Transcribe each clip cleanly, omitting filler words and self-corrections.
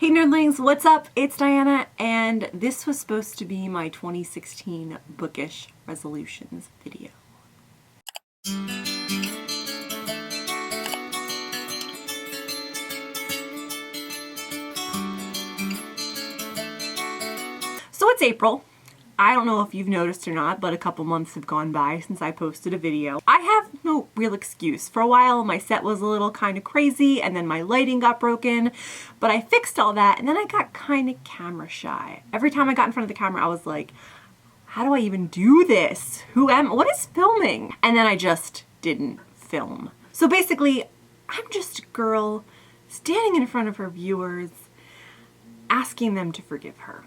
Hey nerdlings, what's up? It's Diana, and this was supposed to be my 2016 Bookish resolutions video. So it's April. I don't know if you've noticed or not, but a couple months have gone by since I posted a video. I have no real excuse. For a while, my set was a little kind of crazy, and then my lighting got broken, but I fixed all that, and then I got kind of camera shy. Every time I got in front of the camera, I was like, how do I even do this? What is filming? And then I just didn't film. So basically, I'm just a girl standing in front of her viewers, asking them to forgive her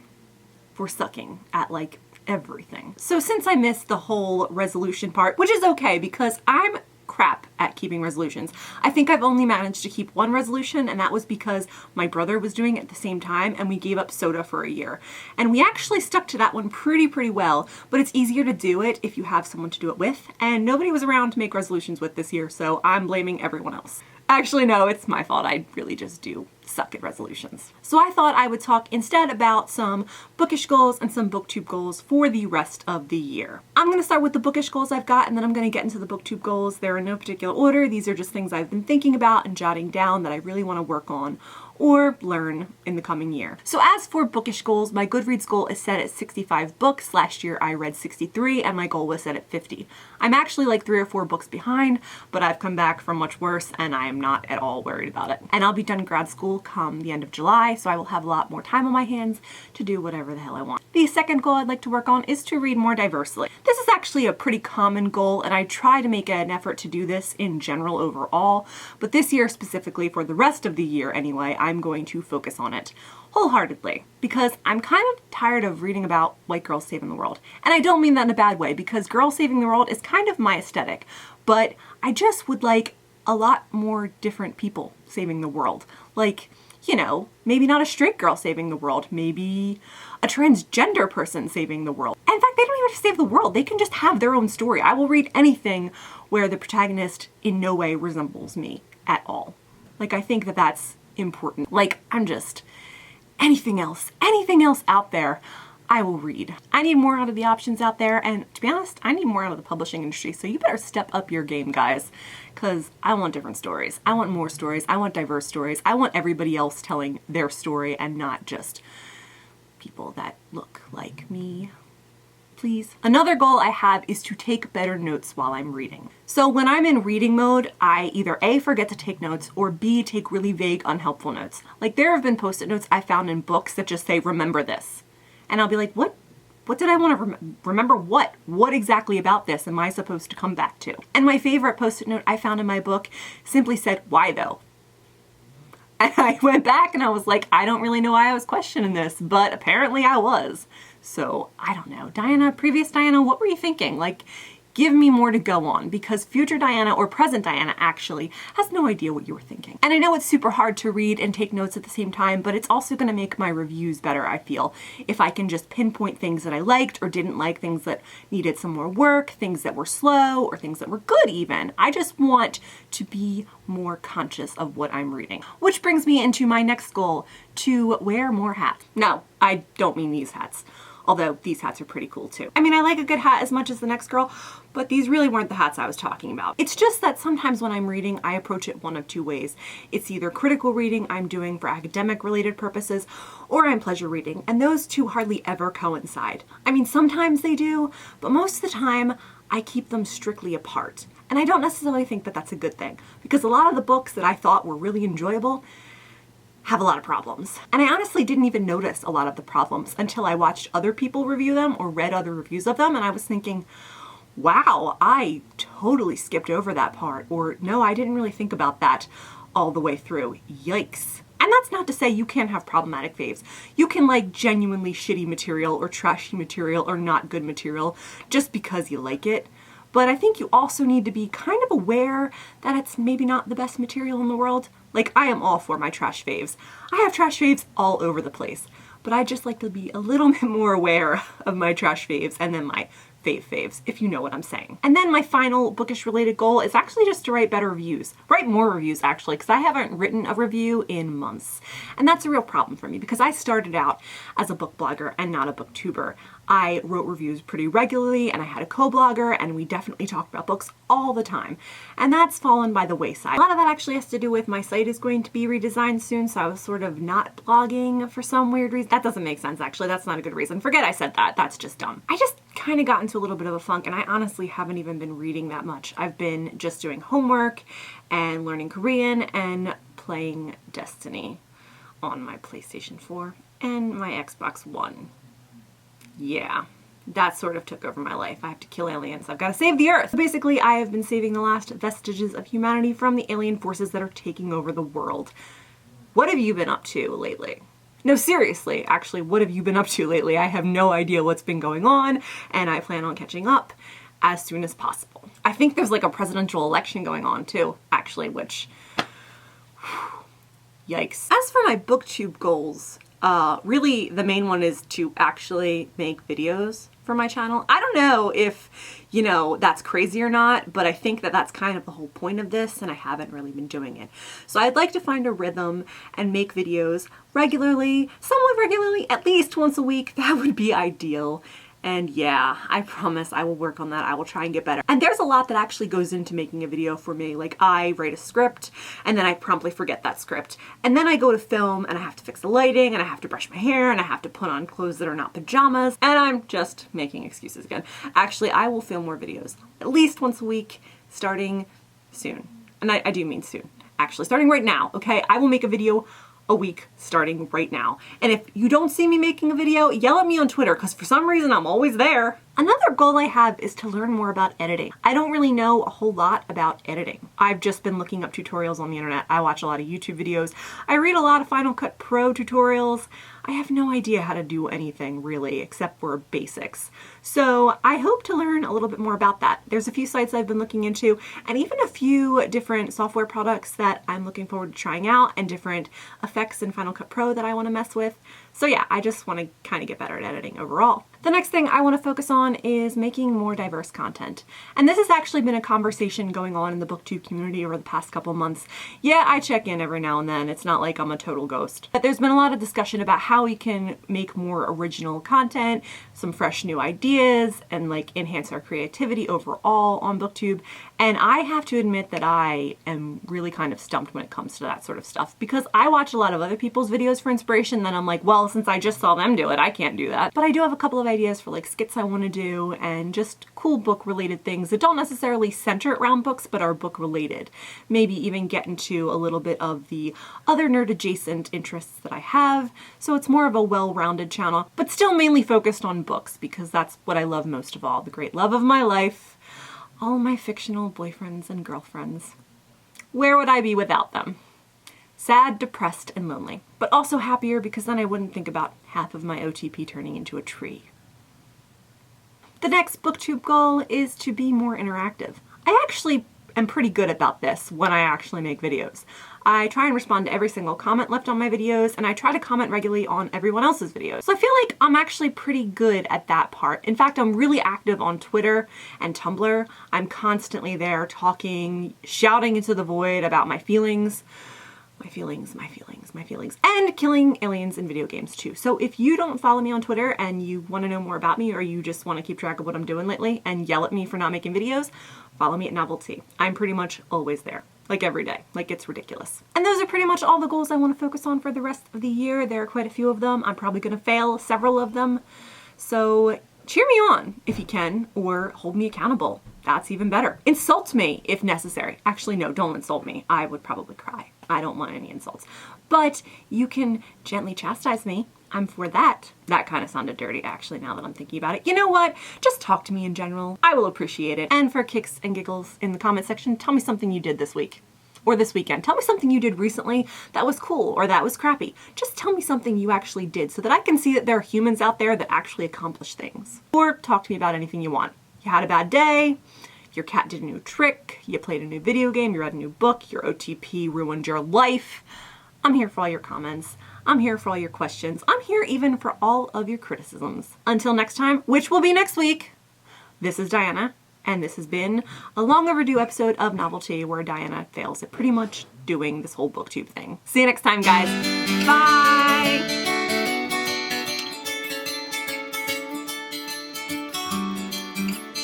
for sucking at like everything. So since I missed the whole resolution part, which is okay because I'm crap at keeping resolutions. I think I've only managed to keep one resolution, and that was because my brother was doing it at the same time and we gave up soda for a year. And we actually stuck to that one pretty well, but it's easier to do it if you have someone to do it with, and nobody was around to make resolutions with this year, so I'm blaming everyone else. Actually, no, it's my fault. I really just do suck at resolutions. So I thought I would talk instead about some bookish goals and some booktube goals for the rest of the year. I'm going to start with the bookish goals I've got, and then I'm going to get into the booktube goals. They're in no particular order. These are just things I've been thinking about and jotting down that I really want to work on or learn in the coming year. So as for bookish goals, my Goodreads goal is set at 65 books. Last year I read 63 and my goal was set at 50. I'm actually like 3 or 4 books behind, but I've come back from much worse and I am not at all worried about it. And I'll be done grad school come the end of July, so I will have a lot more time on my hands to do whatever the hell I want. The second goal I'd like to work on is to read more diversely. This is actually a pretty common goal, and I try to make an effort to do this in general overall, but this year specifically, for the rest of the year anyway, I'm going to focus on it wholeheartedly because I'm kind of tired of reading about white girls saving the world. And I don't mean that in a bad way, because girls saving the world is kind of my aesthetic, but I just would like a lot more different people saving the world. Like, you know, maybe not a straight girl saving the world, maybe a transgender person saving the world. And in fact, they don't even have to save the world. They can just have their own story. I will read anything where the protagonist in no way resembles me at all. Like, I think that that's important. Like, I'm just, anything else out there, I will read. I need more out of the options out there, and to be honest, I need more out of the publishing industry, so you better step up your game, guys, because I want different stories. I want more stories. I want diverse stories. I want everybody else telling their story and not just people that look like me. Please. Another goal I have is to take better notes while I'm reading. So when I'm in reading mode, I either A, forget to take notes, or B, take really vague, unhelpful notes. Like, there have been post-it notes I found in books that just say, remember this. And I'll be like, what did I want to remember what? What exactly about this am I supposed to come back to? And my favorite post-it note I found in my book simply said, why though? And I went back and I was like, I don't really know why I was questioning this, but apparently I was. So I don't know. Diana, previous Diana, what were you thinking? Like, give me more to go on, because future Diana, or present Diana actually, has no idea what you were thinking. And I know it's super hard to read and take notes at the same time, but it's also going to make my reviews better, I feel, if I can just pinpoint things that I liked or didn't like, things that needed some more work, things that were slow, or things that were good even. I just want to be more conscious of what I'm reading. Which brings me into my next goal, to wear more hats. No, I don't mean these hats. Although these hats are pretty cool too. I mean, I like a good hat as much as the next girl, but these really weren't the hats I was talking about. It's just that sometimes when I'm reading, I approach it one of two ways. It's either critical reading I'm doing for academic related purposes, or I'm pleasure reading, and those two hardly ever coincide. I mean, sometimes they do, but most of the time I keep them strictly apart. And I don't necessarily think that that's a good thing, because a lot of the books that I thought were really enjoyable have a lot of problems. And I honestly didn't even notice a lot of the problems until I watched other people review them or read other reviews of them, and I was thinking, wow, I totally skipped over that part, or no, I didn't really think about that all the way through. Yikes. And that's not to say you can't have problematic faves. You can like genuinely shitty material or trashy material or not good material just because you like it. But I think you also need to be kind of aware that it's maybe not the best material in the world. Like, I am all for my trash faves. I have trash faves all over the place, but I just like to be a little bit more aware of my trash faves and then my faves, if you know what I'm saying. And then my final bookish related goal is actually just to write better reviews. Write more reviews actually, because I haven't written a review in months. And that's a real problem for me because I started out as a book blogger and not a booktuber. I wrote reviews pretty regularly and I had a co-blogger and we definitely talked about books all the time. And that's fallen by the wayside. A lot of that actually has to do with my site is going to be redesigned soon, so I was sort of not blogging for some weird reason. That doesn't make sense actually, that's not a good reason. Forget I said that, that's just dumb. I just kind of got into a little bit of a funk and I honestly haven't even been reading that much. I've been just doing homework and learning Korean and playing Destiny on my PlayStation 4 and my Xbox One. Yeah, that sort of took over my life. I have to kill aliens. I've got to save the Earth. So basically, I have been saving the last vestiges of humanity from the alien forces that are taking over the world. What have you been up to lately? No, seriously, actually, what have you been up to lately? I have no idea what's been going on, and I plan on catching up as soon as possible. I think there's like a presidential election going on too, actually, which, yikes. As for my Booktube goals, really the main one is to actually make videos for my channel. I don't know if, you know, that's crazy or not, but I think that that's kind of the whole point of this and I haven't really been doing it. So I'd like to find a rhythm and make videos regularly, somewhat regularly, at least once a week. That would be ideal. And yeah, I promise I will work on that. I will try and get better. And there's a lot that actually goes into making a video for me. Like I write a script and then I promptly forget that script. And then I go to film and I have to fix the lighting and I have to brush my hair and I have to put on clothes that are not pajamas. And I'm just making excuses again. Actually, I will film more videos at least once a week starting soon. And I do mean soon. Actually, starting right now, okay? I will make a video a week starting right now. And if you don't see me making a video, yell at me on Twitter because for some reason I'm always there. Another goal I have is to learn more about editing. I don't really know a whole lot about editing. I've just been looking up tutorials on the internet. I watch a lot of YouTube videos. I read a lot of Final Cut Pro tutorials. I have no idea how to do anything really except for basics. So I hope to learn a little bit more about that. There's a few sites I've been looking into and even a few different software products that I'm looking forward to trying out and different effects in Final Cut Pro that I want to mess with. So yeah, I just want to kind of get better at editing overall. The next thing I want to focus on is making more diverse content. And this has actually been a conversation going on in the Booktube community over the past couple months. Yeah, I check in every now and then. It's not like I'm a total ghost. But there's been a lot of discussion about how we can make more original content, some fresh new ideas, and like enhance our creativity overall on Booktube. And I have to admit that I am really kind of stumped when it comes to that sort of stuff because I watch a lot of other people's videos for inspiration, then I'm like, well, since I just saw them do it, I can't do that. But I do have a couple of ideas for like skits I want to do and just cool book related things that don't necessarily center around books but are book related. Maybe even get into a little bit of the other nerd adjacent interests that I have, so it's more of a well-rounded channel, but still mainly focused on books because that's what I love most of all, the great love of my life, all my fictional boyfriends and girlfriends. Where would I be without them? Sad, depressed, and lonely, but also happier because then I wouldn't think about half of my OTP turning into a tree. The next Booktube goal is to be more interactive. I actually am pretty good about this when I actually make videos. I try and respond to every single comment left on my videos, and I try to comment regularly on everyone else's videos. So I feel like I'm actually pretty good at that part. In fact, I'm really active on Twitter and Tumblr. I'm constantly there talking, shouting into the void about my feelings. My feelings, and killing aliens in video games too. So if you don't follow me on Twitter and you want to know more about me or you just want to keep track of what I'm doing lately and yell at me for not making videos, follow me at Novelty. I'm pretty much always there, like every day, like it's ridiculous. And those are pretty much all the goals I want to focus on for the rest of the year. There are quite a few of them. I'm probably going to fail several of them. So cheer me on if you can, or hold me accountable. That's even better. Insult me if necessary. Actually, no, don't insult me. I would probably cry. I don't want any insults. But you can gently chastise me. I'm for that. That kind of sounded dirty, actually, now that I'm thinking about it. You know what? Just talk to me in general. I will appreciate it. And for kicks and giggles in the comment section, tell me something you did this week. Or this weekend. Tell me something you did recently that was cool or that was crappy. Just tell me something you actually did so that I can see that there are humans out there that actually accomplish things. Or talk to me about anything you want. You had a bad day, your cat did a new trick, you played a new video game, you read a new book, your OTP ruined your life. I'm here for all your comments. I'm here for all your questions. I'm here even for all of your criticisms. Until next time, which will be next week, This is Diana, and this has been a long overdue episode of Novelty where Diana fails at pretty much doing this whole booktube thing. See you next time, guys. Bye!